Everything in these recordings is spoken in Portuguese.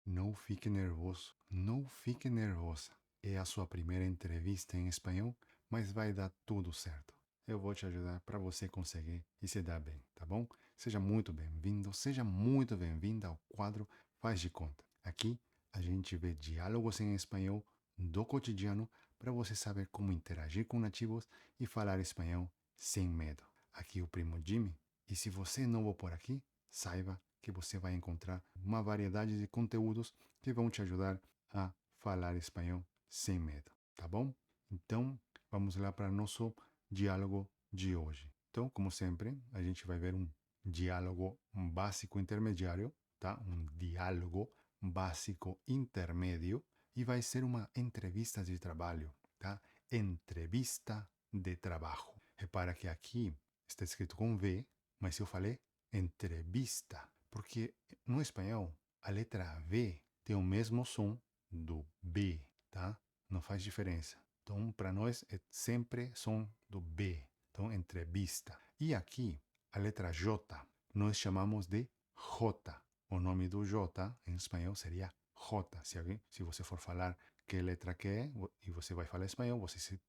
Não fique nervoso, não fique nervosa. É a sua primeira entrevista em espanhol, mas vai dar tudo certo. Eu vou te ajudar para você conseguir e se dar bem, tá bom? Seja muito bem-vindo, seja muito bem-vinda ao quadro Faz de Conta. Aqui a gente vê diálogos em espanhol do cotidiano para você saber como interagir com nativos e falar espanhol sem medo. Aqui o primo Jimmy. E se você é novo por aqui, saiba que você vai encontrar uma variedade de conteúdos que vão te ajudar a falar espanhol sem medo, tá bom? Então, vamos lá para nosso diálogo de hoje. Então, como sempre, a gente vai ver um diálogo básico intermediário, tá? Um diálogo básico intermédio e vai ser uma entrevista de trabalho, tá? Entrevista de trabalho. Repara que aqui está escrito com V, mas eu falei entrevista, porque no espanhol a letra V tem o mesmo som do B, tá? Não faz diferença. Então, para nós é sempre som do B. Então, entrevista. E aqui, a letra J, nós chamamos de J. O nome do J em espanhol seria J. Se você for falar que letra que é, e você vai falar espanhol,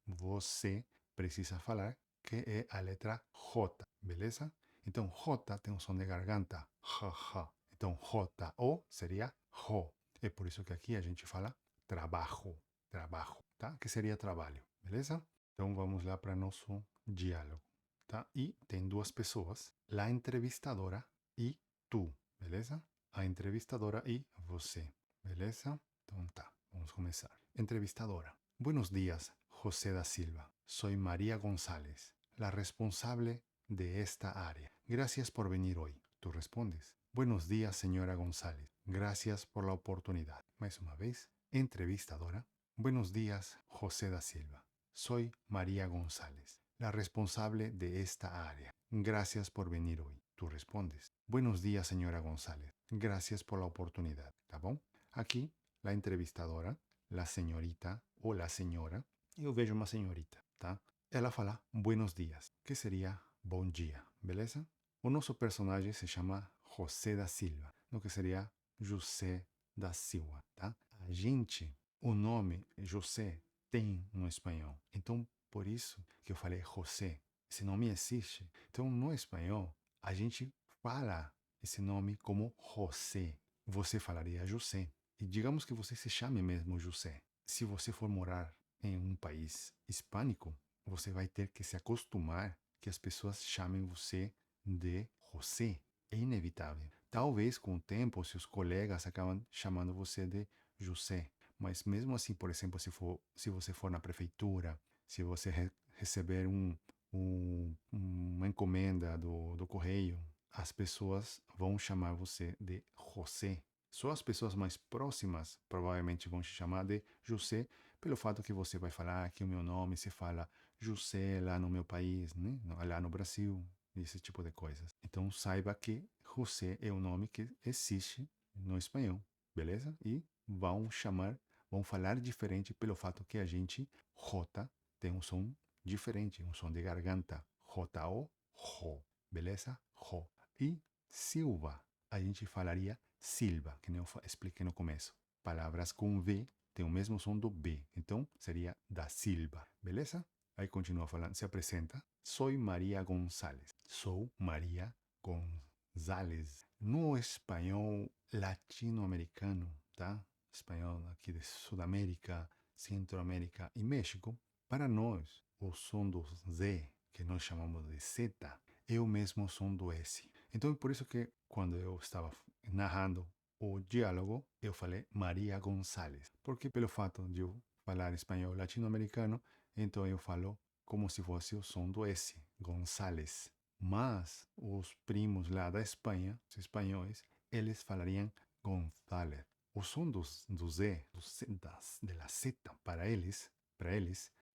você precisa falar que é a letra J, beleza? Então, J tem um som de garganta, J. Então, J-O seria J. É por isso que aqui a gente fala trabalho, trabalho, tá? Que seria trabalho, beleza? Então, vamos lá para nosso diálogo, tá? E tem duas pessoas, a entrevistadora e tu, beleza? A entrevistadora e você, beleza? Então, tá, vamos começar. Entrevistadora. Buenos días, José da Silva. Soy María González, la responsable de esta área. Gracias por venir hoy. Tú respondes. Buenos días, señora González. Gracias por la oportunidad. Más una vez, entrevistadora. Buenos días, José da Silva. Soy María González, la responsable de esta área. Gracias por venir hoy. Tú respondes. Buenos días, señora González. Gracias por la oportunidad. ¿Tá bom? Aqui, la entrevistadora, la señorita ou la señora, eu vejo uma senhorita, tá? Ela fala buenos dias, que seria bom dia, beleza? O nosso personagem se chama José da Silva, no que seria José da Silva, tá? A gente, o nome José tem no espanhol. Então, por isso que eu falei José. Esse nome existe. Então, no espanhol, a gente fala esse nome como José. Você falaria José. E digamos que você se chame mesmo José. Se você for morar em um país hispânico, você vai ter que se acostumar que as pessoas chamem você de José. É inevitável. Talvez com o tempo seus colegas acabam chamando você de José. Mas mesmo assim, por exemplo, se você for na prefeitura, se você receber uma encomenda do correio, as pessoas vão chamar você de José. Só as pessoas mais próximas provavelmente vão te chamar de José, pelo fato que você vai falar que o meu nome se fala José lá no meu país, né? Lá no Brasil, esse tipo de coisas. Então saiba que José é o nome que existe no espanhol, beleza? E vão falar diferente pelo fato que a gente, J, tem um som diferente, um som de garganta. J-O, J, beleza? J. E Silva, a gente falaria Silva, que nem eu expliquei no começo. Palavras com V têm o mesmo som do B, então seria da Silva, beleza? Aí continua falando, se apresenta. Soy María González. Sou María González. No espanhol latino-americano, tá? Espanhol aqui de Sudamérica, Centroamérica e México, para nós, o som do Z, que nós chamamos de Z, é o mesmo som do S. Então, é por isso que quando eu estava narrando o diálogo, eu falei Maria González. Porque pelo fato de eu falar espanhol latino-americano, então eu falo como se fosse o som do S, González. Mas os primos lá da Espanha, os espanhóis, eles falariam González. O som do Z, de la Z, para eles,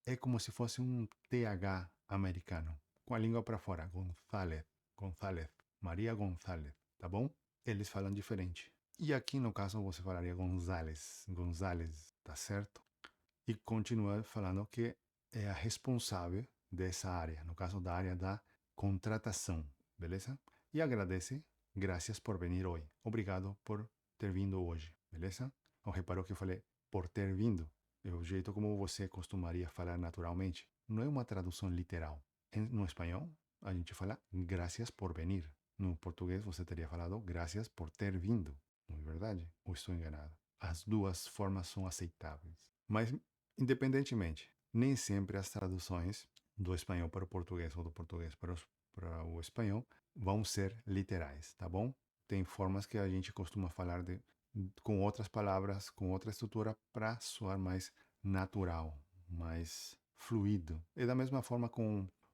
é como se fosse um TH americano, com a língua para fora, González, González, Maria González, tá bom? Eles falam diferente. E aqui no caso você falaria González, González, tá certo? E continua falando que é a responsável dessa área, no caso da área da contratação, beleza? E agradece, graças por venir hoje. Obrigado por ter vindo hoje. beleza? Ou reparou que eu falei por ter vindo? É o jeito como você costumaria falar naturalmente. Não é uma tradução literal. No espanhol, a gente fala gracias por venir. No português, você teria falado gracias por ter vindo. Não é verdade? Ou estou enganado? As duas formas são aceitáveis. Mas, independentemente, nem sempre as traduções do espanhol para o português ou do português para o espanhol vão ser literais, tá bom? Tem formas que a gente costuma falar com outras palavras, com outra estrutura, para soar mais natural, mais fluido. E da mesma forma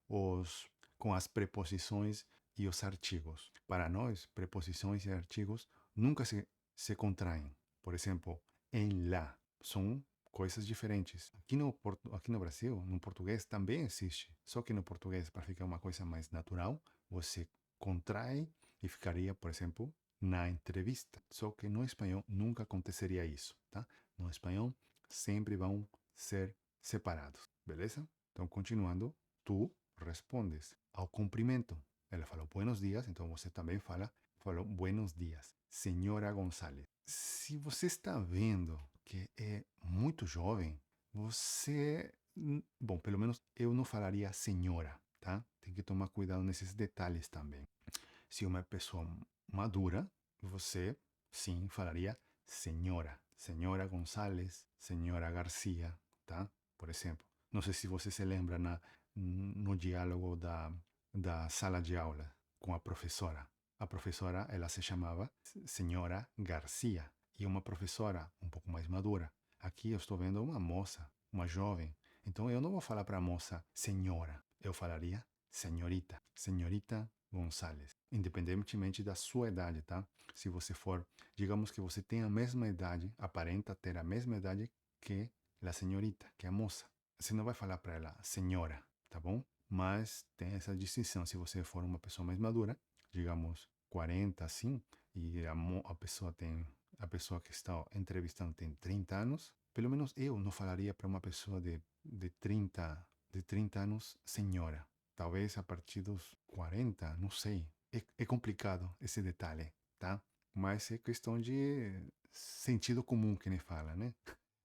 os, com as preposições e os artigos. Para nós, preposições e artigos nunca se contraem. Por exemplo, em lá. São coisas diferentes. Aqui no Brasil, no português também existe. Só que no português, para ficar uma coisa mais natural, você contrai e ficaria, por exemplo, na entrevista. Só que no espanhol nunca aconteceria isso, tá? No espanhol sempre vão ser separados, beleza? Então, continuando, tu respondes ao cumprimento. Ela falou buenos dias, então você também falou buenos dias, senhora Gonçalves. Se você está vendo que é muito jovem, você, bom, pelo menos eu não falaria senhora, tá? Tem que tomar cuidado nesses detalhes também. Se uma pessoa madura, você sim falaria senhora, senhora Gonçalves, senhora Garcia, tá? Por exemplo. Não sei se você se lembra no diálogo da sala de aula com a professora. A professora, ela se chamava senhora Garcia. E uma professora um pouco mais madura. Aqui eu estou vendo uma moça, uma jovem. Então eu não vou falar para a moça senhora. Eu falaria senhorita, senhorita Gonçalves, independentemente da sua idade, tá? Se você for, digamos que você tem a mesma idade, aparenta ter a mesma idade que a senhorita, que é a moça. Você não vai falar para ela senhora, tá bom? Mas tem essa distinção. Se você for uma pessoa mais madura, digamos 40, assim, e a pessoa que está entrevistando tem 30 anos, pelo menos eu não falaria para uma pessoa de 30 anos senhora. Talvez a partir dos 40, não sei. É complicado esse detalhe, tá? Mas é questão de sentido comum que ele fala, né?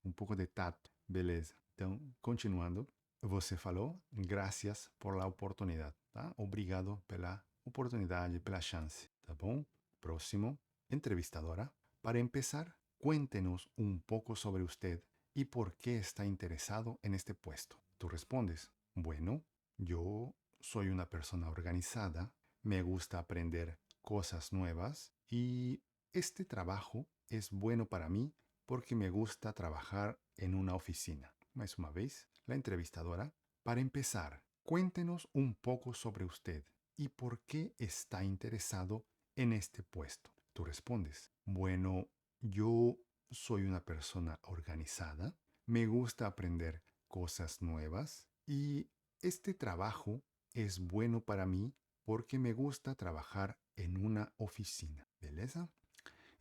Um pouco de tato. Beleza. Então, continuando. Você falou, gracias por la oportunidade, tá? Obrigado pela oportunidade, pela chance, tá bom? Próximo. Entrevistadora. Para empezar, cuéntenos un poco sobre usted y por qué está interesado en este puesto. Tú respondes, bueno, yo soy una persona organizada, me gusta aprender cosas nuevas y este trabajo es bueno para mí porque me gusta trabajar en una oficina. Más una vez, la entrevistadora, para empezar, cuéntenos un poco sobre usted y por qué está interesado en este puesto. Tú respondes, bueno, yo soy una persona organizada, me gusta aprender cosas nuevas y este trabajo es bueno para mí porque me gusta trabajar en una oficina. Beleza?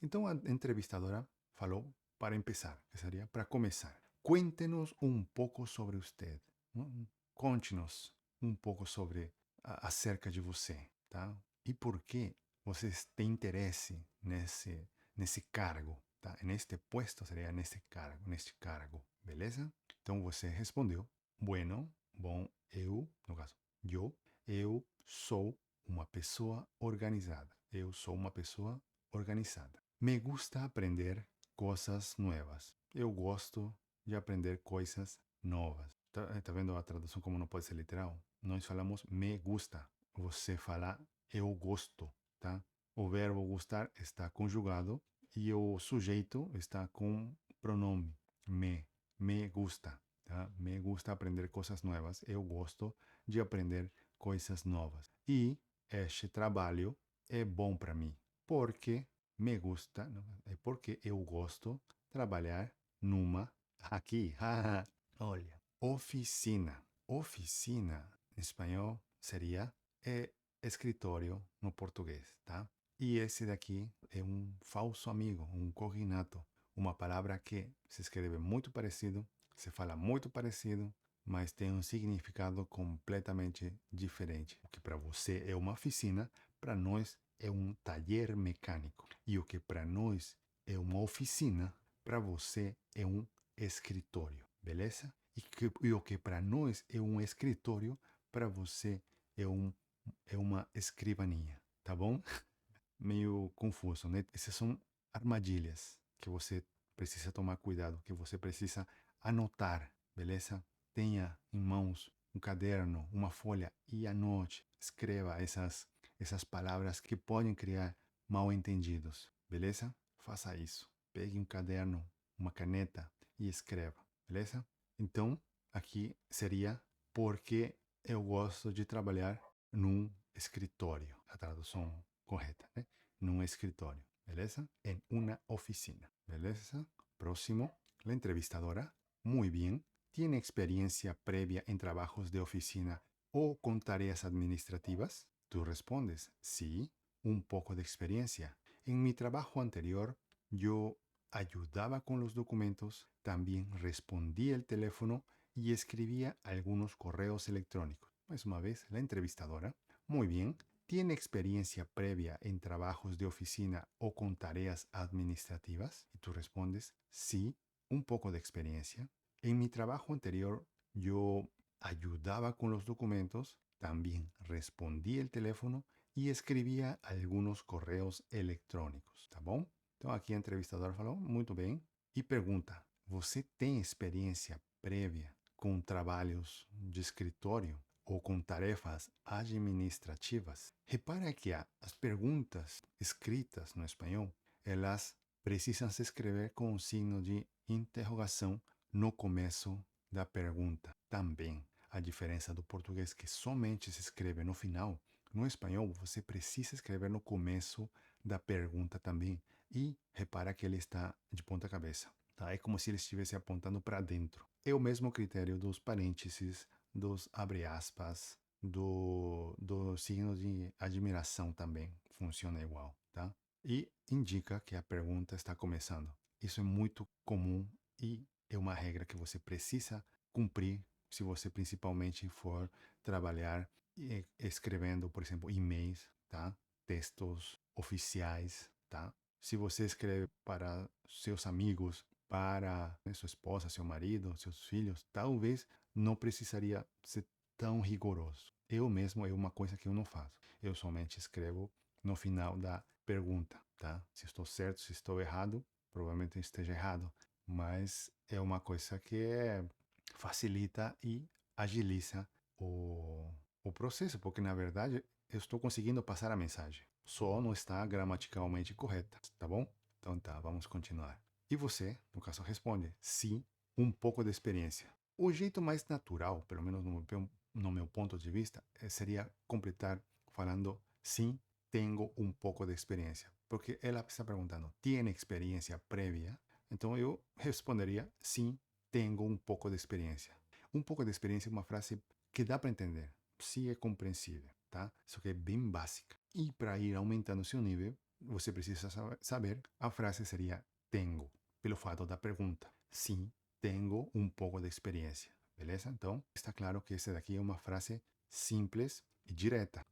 Então a entrevistadora falou para empezar, que seria para começar. Cuéntenos um pouco sobre usted. Conte-nos um pouco sobre acerca de você, tá? E por que você tem interesse nesse cargo, tá? Neste puesto seria neste cargo, beleza? Então você respondeu, bueno, bom, no caso, eu sou uma pessoa organizada. Eu sou uma pessoa organizada. Me gusta aprender coisas novas. Eu gosto de aprender coisas novas. Tá vendo a tradução como não pode ser literal? Nós falamos me gusta. Você fala eu gosto, tá? O verbo gostar está conjugado e o sujeito está com pronome me gusta, tá? Me gusta aprender coisas novas. Eu gosto de aprender coisas novas. E este trabalho é bom para mim, porque me gusta, é porque eu gosto trabalhar numa aqui, olha, oficina. Oficina em espanhol seria escritório no português, tá? E esse daqui é um falso amigo, um cognato, uma palavra que se escreve muito parecido, se fala muito parecido, mas tem um significado completamente diferente. O que para você é uma oficina, para nós é um taller mecânico. E o que para nós é uma oficina, para você é um escritório, beleza? E o que para nós é um escritório, para você é, é uma escrivaninha, tá bom? Meio confuso, né? Essas são armadilhas que você precisa tomar cuidado, que você precisa anotar, beleza? Tenha em mãos um caderno, uma folha e anote, escreva essas palavras que podem criar mal-entendidos, beleza? Faça isso. Pegue um caderno, uma caneta e escreva, beleza? Então, aqui seria porque eu gosto de trabalhar num escritório, a tradução correta, né? Num escritório, beleza? En una oficina, beleza? Próximo, la entrevistadora. Muy bien. ¿Tiene experiencia previa en trabajos de oficina o con tareas administrativas? Tú respondes, sí, un poco de experiencia. En mi trabajo anterior, yo ayudaba con los documentos, también respondía el teléfono y escribía algunos correos electrónicos. Pues una vez, la entrevistadora. Muy bien. ¿Tiene experiencia previa en trabajos de oficina o con tareas administrativas? Y tú respondes, sí, un poco de experiencia. En mi trabajo anterior, yo ayudaba con los documentos, también respondía el teléfono y escrevia alguns correos eletrônicos, tá bom? Então aqui a entrevistadora falou, muito bem, e pergunta, você tem experiência prévia com trabalhos de escritório ou com tarefas administrativas? Repara que as perguntas escritas no espanhol, elas precisam se escrever com um signo de interrogação no começo da pergunta também. A diferença do português que somente se escreve no final, no espanhol você precisa escrever no começo da pergunta também. E repara que ele está de ponta cabeça. Tá? É como se ele estivesse apontando para dentro. É o mesmo critério dos parênteses, dos abre aspas, do signo de admiração também. Funciona igual. Tá? E indica que a pergunta está começando. Isso é muito comum e é uma regra que você precisa cumprir se você principalmente for trabalhar escrevendo, por exemplo, e-mails, tá? Textos oficiais, tá? Se você escreve para seus amigos, para sua esposa, seu marido, seus filhos, talvez não precisaria ser tão rigoroso. Eu mesmo é uma coisa que eu não faço. Eu somente escrevo no final da pergunta, tá? Se estou certo, se estou errado, provavelmente esteja errado, mas é uma coisa que facilita e agiliza o processo, porque na verdade eu estou conseguindo passar a mensagem. Só não está gramaticalmente correta, tá bom? Então tá, vamos continuar. E você, no caso, responde sim, um pouco de experiência. O jeito mais natural, pelo menos no meu ponto de vista, seria completar falando sim, tenho um pouco de experiência. Porque ela está perguntando, ¿tiene experiência prévia? Então eu responderia sim, tenho um pouco de experiência. Um pouco de experiência é uma frase que dá para entender, se é compreensível, tá? Isso que é bem básica. E para ir aumentando seu nível, você precisa saber, a frase seria tenho, pelo fato da pergunta. Sim, tenho um pouco de experiência, beleza? Então, está claro que essa daqui é uma frase simples e direta.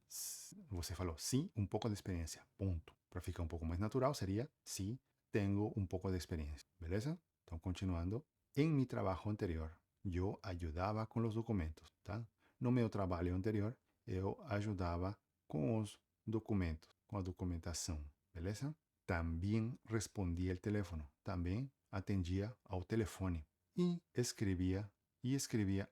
Você falou sim, um pouco de experiência, ponto. Para ficar um pouco mais natural, seria sim, tenho um pouco de experiência, beleza? Então, continuando. En mi trabajo anterior, yo ayudaba con los documentos, tá? No meu trabalho anterior, eu ajudava com os documentos, com a documentação, beleza? Também respondia o telefone, também atendia ao telefone e escrevia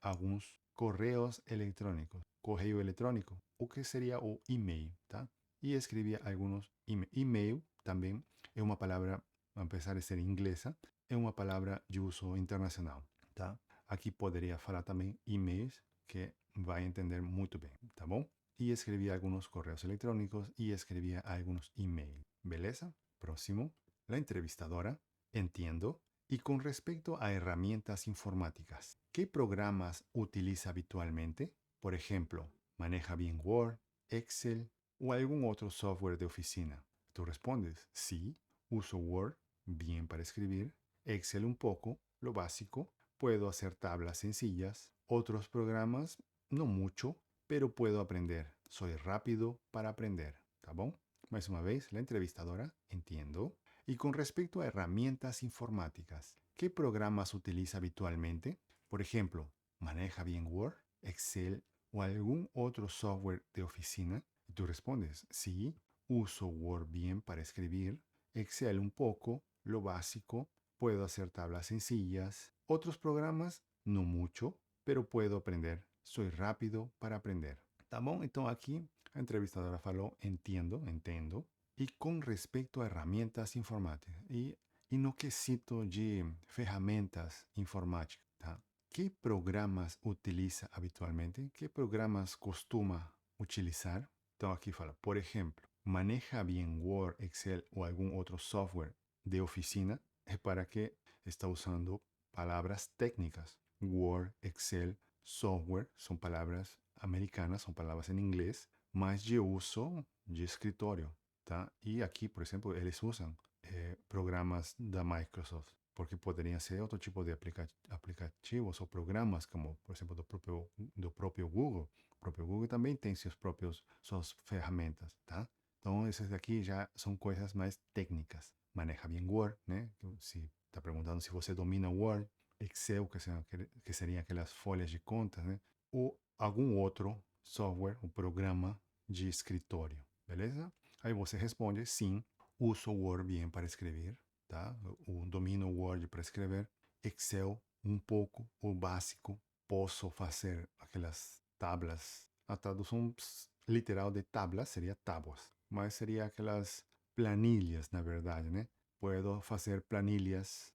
alguns correios eletrônicos. Correio eletrônico, o que seria o e-mail, tá? E escrevia alguns e-mail também é uma palavra, apesar de ser inglesa, é uma palavra de uso internacional, tá? Aqui poderia falar também e-mails, que vai entender muito bem, tá bom? E escrevia alguns correios eletrônicos e escrevia alguns e-mails, beleza? Próximo, la entrevistadora, entiendo. Y con respecto a herramientas informáticas, ¿qué programas utiliza habitualmente? Por ejemplo, ¿maneja bien Word, Excel o algún otro software de oficina? Tú respondes, sí, uso Word, bien para escribir, Excel un poco, lo básico, puedo hacer tablas sencillas, otros programas no mucho, pero puedo aprender. Soy rápido para aprender, ¿tá bom? Mais uma vez, la entrevistadora, entiendo. Y con respecto a herramientas informáticas, ¿qué programas utiliza habitualmente? Por ejemplo, ¿maneja bien Word, Excel o algún otro software de oficina? Y tú respondes, sí, uso Word bien para escribir, Excel un poco, lo básico, puedo hacer tablas sencillas, otros programas no mucho, pero puedo aprender, soy rápido para aprender. Tá bom? Então aqui a entrevistadora falou, entendo. E com respeito a ferramentas informáticas, e no quesito de ferramentas informáticas, tá? Que programas utiliza habitualmente? Que programas costuma utilizar? Então aqui fala, por exemplo, maneja bien Word, Excel ou algum outro software de oficina? Repara que está usando palavras técnicas. Word, Excel, software são palavras americanas, são palavras em inglês, mas de uso de escritório, tá? E aqui, por exemplo, eles usam programas da Microsoft, porque poderiam ser outro tipo de aplicativos ou programas, como, por exemplo, do próprio Google. O próprio Google também tem suas ferramentas, tá? Então, essas daqui já são coisas mais técnicas. Maneja bem Word, né? Se está perguntando se você domina Word, Excel, que seriam aquelas folhas de contas, né? Ou algum outro software, um programa de escritório, beleza? Aí você responde, sim, uso Word bem para escrever, tá? Eu domino Word para escrever, Excel um pouco, o básico, posso fazer aquelas tablas, a tradução literal de tablas seria tábuas, mas seria aquelas planilhas, na verdade, né? Puedo fazer planilhas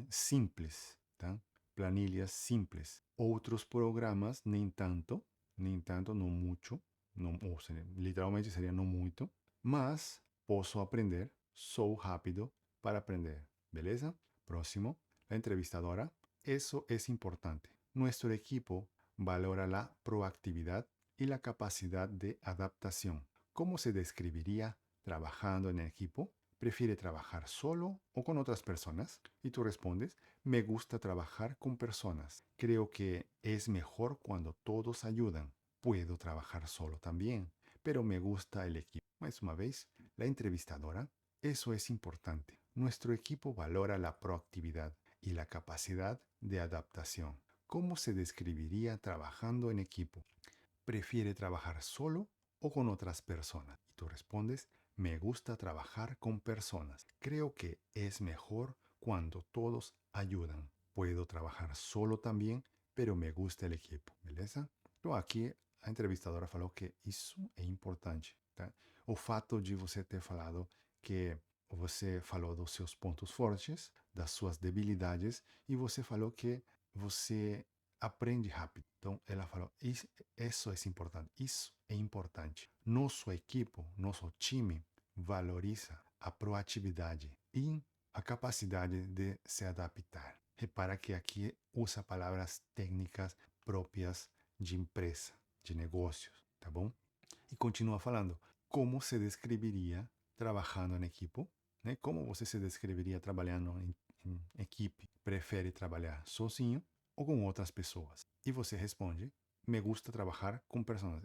simples, tá? Planilhas simples. Outros programas, nem tanto, não muito, não, ou seja, literalmente seria não muito, mas posso aprender, sou rápido para aprender, beleza? Próximo, la entrevistadora. Eso es importante. Nuestro equipo valora la proactividad y la capacidad de adaptación. ¿Cómo se describiría trabajando en equipo? ¿Prefiere trabajar solo o con otras personas? Y tú respondes, me gusta trabajar con personas. Creo que es mejor cuando todos ayudan. Puedo trabajar solo también, pero me gusta el equipo. Más una vez, la entrevistadora, eso es importante. Nuestro equipo valora la proactividad y la capacidad de adaptación. ¿Cómo se describiría trabajando en equipo? ¿Prefiere trabajar solo o con otras personas? Y tú respondes, me gusta trabajar con personas. Creo que es mejor cuando todos ayudan. Puedo trabajar solo también, pero me gusta el equipo. Beleza? Então aqui a entrevistadora falou que isso é importante, tá? O fato de você ter falado que você falou dos seus pontos fortes, das suas debilidades, e você falou que você aprende rápido. Então, ela falou, isso é importante, isso é importante. Nosso equipo, nosso time valoriza a proatividade e a capacidade de se adaptar. Repara que aqui usa palavras técnicas próprias de empresa, de negócios, tá bom? E continua falando, como se descreveria trabalhando em equipo? Né? Como você se descreveria trabalhando em equipe? Prefere trabalhar sozinho ou com outras pessoas? E você responde, me gusta trabalhar com pessoas.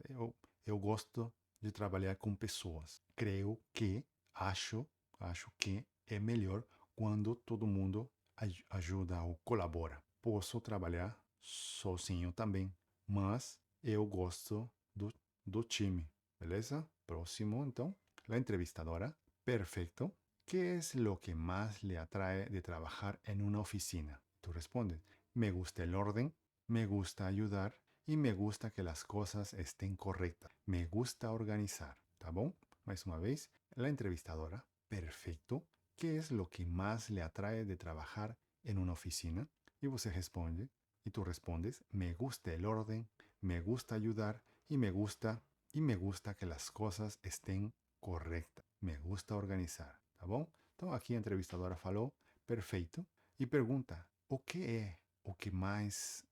Eu gosto de trabalhar com pessoas. Creio que, acho que é melhor quando todo mundo ajuda ou colabora. Posso trabalhar sozinho também, mas eu gosto do time. ¿Beleza? Próximo, entonces, la entrevistadora. Perfecto. ¿Qué es lo que más le atrae de trabajar en una oficina? Tú respondes, me gusta el orden, me gusta ayudar y me gusta que las cosas estén correctas. Me gusta organizar. ¿Tá bom? Mais una vez, la entrevistadora. Perfecto. ¿Qué es lo que más le atrae de trabajar en una oficina? Y você responde, y tú respondes, me gusta el orden, me gusta ayudar y me gusta que las coisas estén correctas. Me gusta organizar, tá bom? Então aqui a entrevistadora falou, perfeito, e pergunta, o que é o que mais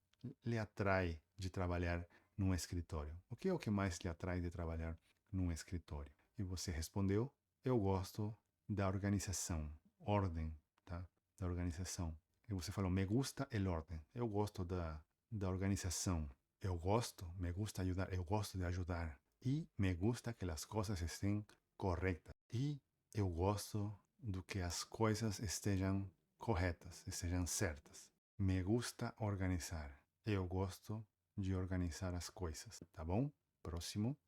lhe atrai de trabalhar num escritório? O que é o que mais lhe atrai de trabalhar num escritório? E você respondeu, eu gosto da organização, ordem, tá? Da organização. E você falou, me gusta el orden, eu gosto da organização. Eu gosto, me gusta ayudar, eu gosto de ajudar. E me gusta que as coisas estejam corretas. E eu gosto do que as coisas estejam corretas, estejam certas. Me gusta organizar. Eu gosto de organizar as coisas, tá bom? Próximo.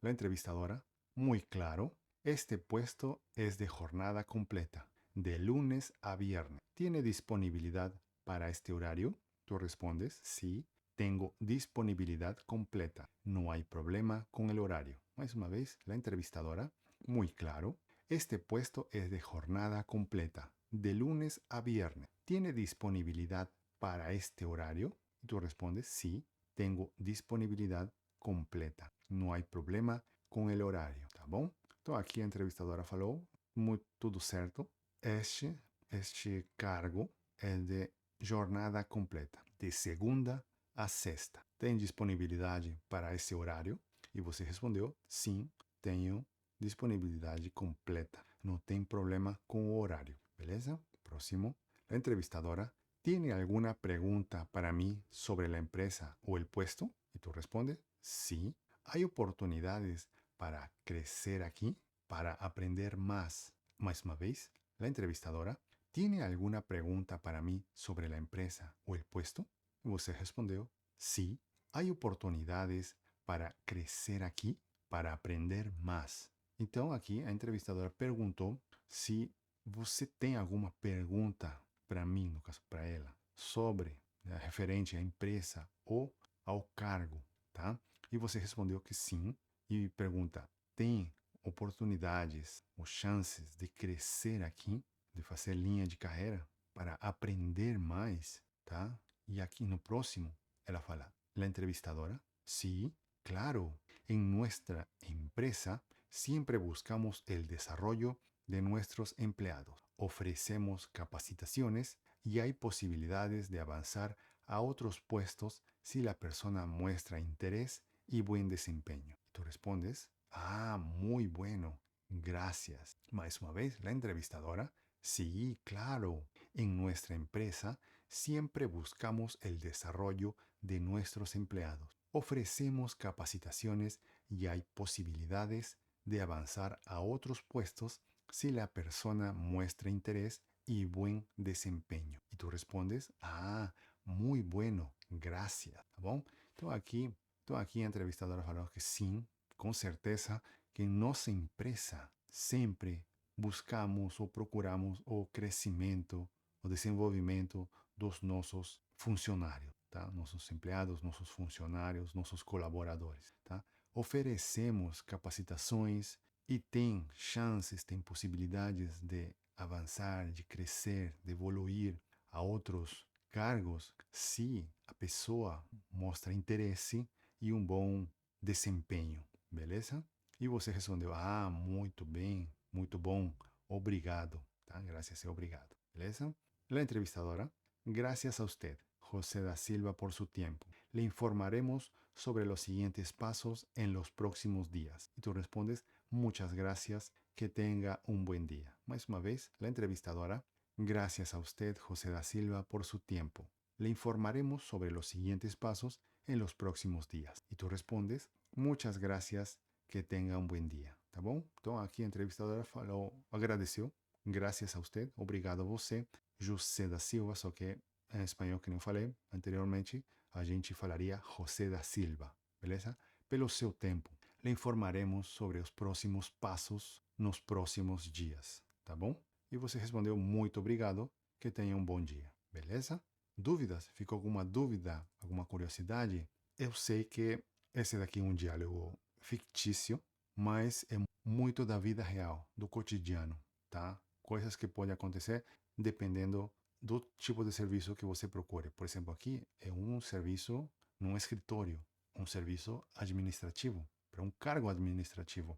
La entrevistadora. Muy claro. Este puesto es de jornada completa, de lunes a viernes. ¿Tiene disponibilidad para este horario? Tú respondes, sí, tengo disponibilidad completa. No hay problema con el horario. Más una vez, la entrevistadora. Muy claro. Este puesto es de jornada completa, de lunes a viernes. ¿Tiene disponibilidad para este horario? Y tú respondes, sí, tengo disponibilidad completa. No hay problema com o horário, tá bom? Então aqui a entrevistadora falou, muito, tudo certo. Este cargo é de jornada completa, de segunda a sexta. Tem disponibilidade para esse horário? E você respondeu, sim, tenho disponibilidade completa. Não tem problema com o horário, beleza? Próximo. A entrevistadora, ¿tiene alguna pregunta para mí sobre la empresa o el puesto? Y tú respondes, sí. ¿Hay oportunidades para crecer aquí, para aprender más? Más una vez, la entrevistadora, ¿tiene alguna pregunta para mí sobre la empresa o el puesto? Y usted respondió, sí. ¿Hay oportunidades para crecer aquí, para aprender más? Então, aqui a entrevistadora perguntou se você tem alguma pergunta para mim, no caso para ela, sobre, referente à empresa ou ao cargo, tá? E você respondeu que sim, e pergunta: tem oportunidades ou chances de crescer aqui, de fazer linha de carreira para aprender mais, tá? E aqui no próximo, ela fala: la entrevistadora, sí, claro, en nuestra empresa siempre buscamos el desarrollo de nuestros empleados. Ofrecemos capacitaciones y hay posibilidades de avanzar a otros puestos si la persona muestra interés y buen desempeño. Tú respondes, ah, muy bueno, gracias. Más una vez, la entrevistadora, sí, claro, en nuestra empresa siempre buscamos el desarrollo de nuestros empleados. Ofrecemos capacitaciones y hay posibilidades de avanzar a otros puestos si la persona muestra interés y buen desempeño. Y tú respondes, ah, muy bueno, gracias. Tá bom? Então aqui a entrevistadora falou que sim, com certeza, que em nossa empresa sempre buscamos ou procuramos o crescimento, o desenvolvimento dos nossos funcionários, tá? Nossos empregados, nossos funcionários, nossos colaboradores, tá? Oferecemos capacitações e tem chances, tem possibilidades de avançar, de crescer, de evoluir a outros cargos se a pessoa mostra interesse e um bom desempenho, beleza? E você respondeu, ah, muito bem, muito bom, obrigado, tá? Gracias e obrigado, beleza? La entrevistadora, gracias a usted, José da Silva, por su tiempo. Le informaremos sobre los siguientes pasos en los próximos días. Y tú respondes, muchas gracias, que tenga un buen día. Más una vez, la entrevistadora, gracias a usted, José da Silva, por su tiempo. Le informaremos sobre los siguientes pasos en los próximos días. Y tú respondes, muchas gracias, que tenga un buen día. Tá bom? Então aqui a entrevistadora falou, agradeceu, graças a usted, obrigado a você, José da Silva, só que em espanhol, que não falei anteriormente, a gente falaria José da Silva, beleza? Pelo seu tempo. Le informaremos sobre os próximos passos nos próximos dias, tá bom? E você respondeu muito obrigado, que tenha um bom dia, beleza? Dúvidas? Ficou alguma dúvida, alguma curiosidade? Eu sei que esse daqui é um diálogo fictício, mas é muito da vida real, do cotidiano, tá? Coisas que podem acontecer dependendo do tipo de serviço que você procure. Por exemplo, aqui é um serviço num escritório, um serviço administrativo, para um cargo administrativo.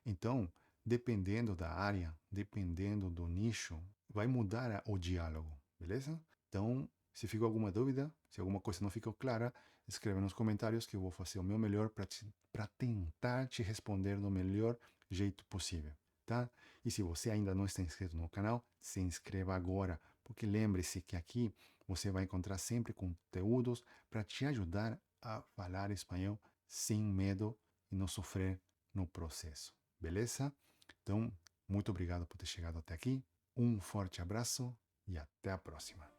Então, dependendo da área, dependendo do nicho, vai mudar o diálogo, beleza? Então, se ficou alguma dúvida, se alguma coisa não ficou clara, escreva nos comentários que eu vou fazer o meu melhor para tentar te responder do melhor jeito possível, tá? E se você ainda não está inscrito no canal, se inscreva agora, porque lembre-se que aqui você vai encontrar sempre conteúdos para te ajudar a falar espanhol sem medo e não sofrer no processo, beleza? Então, muito obrigado por ter chegado até aqui. Um forte abraço e até a próxima.